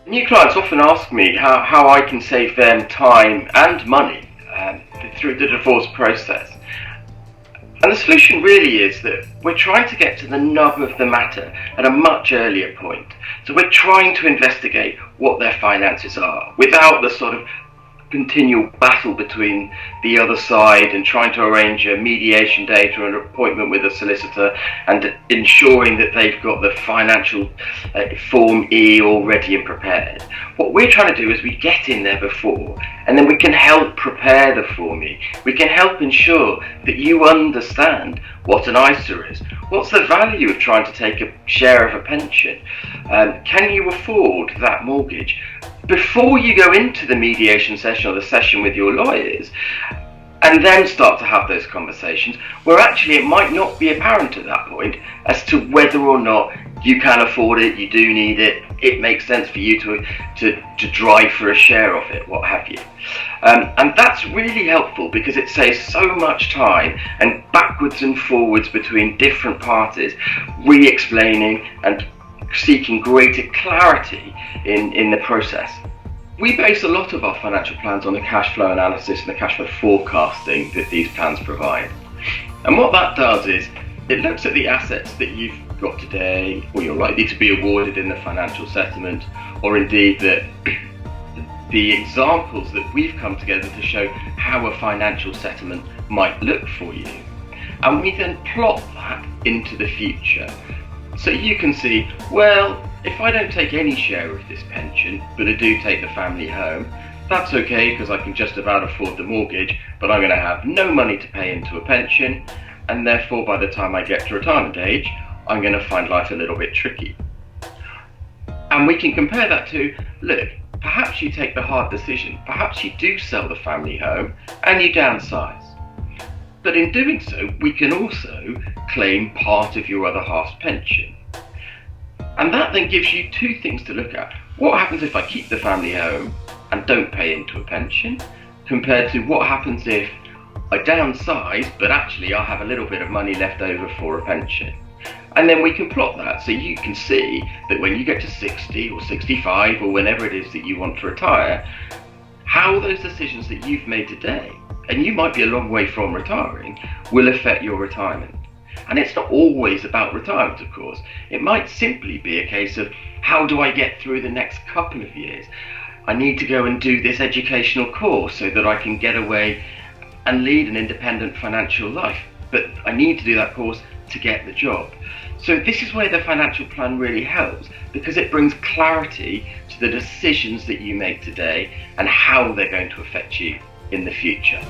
New clients often ask me how I can save them time and money through the divorce process. And the solution really is that we're trying to get to the nub of the matter at a much earlier point. So we're trying to investigate what their finances are without the sort of continual battle between the other side and trying to arrange a mediation date or an appointment with a solicitor and ensuring that they've got the financial Form E all ready and prepared. What we're trying to do is we get in there before, and then we can help prepare the Form E. We can help ensure that you understand what an ISA is. What's the value of trying to take a share of a pension? Can you afford that mortgage? Before you go into the mediation session or the session with your lawyers, and then start to have those conversations, where actually it might not be apparent at that point as to whether or not you can afford it, you do need it, it makes sense for you to drive for a share of it, what have you. And that's really helpful because it saves so much time and backwards and forwards between different parties, re-explaining and seeking greater clarity in the process. We base a lot of our financial plans on the cash flow analysis and the cash flow forecasting that these plans provide. And what that does is it looks at the assets that you've got today, or you're likely to be awarded in the financial settlement, or indeed that the examples that we've come together to show how a financial settlement might look for you. And we then plot that into the future. So you can see, well, if I don't take any share of this pension, but I do take the family home, that's okay because I can just about afford the mortgage, but I'm going to have no money to pay into a pension, and therefore by the time I get to retirement age, I'm going to find life a little bit tricky. And we can compare that to, look, perhaps you take the hard decision, perhaps you do sell the family home and you downsize. But in doing so, we can also claim part of your other half's pension. And that then gives you two things to look at. What happens if I keep the family home and don't pay into a pension, compared to what happens if I downsize, but actually I have a little bit of money left over for a pension. And then we can plot that so you can see that when you get to 60 or 65 or whenever it is that you want to retire, how those decisions that you've made today, and you might be a long way from retiring, will affect your retirement. And it's not always about retirement, of course. It might simply be a case of, how do I get through the next couple of years? I need to go and do this educational course so that I can get away and lead an independent financial life. But I need to do that course to get the job. So this is where the financial plan really helps, because it brings clarity to the decisions that you make today and how they're going to affect you in the future.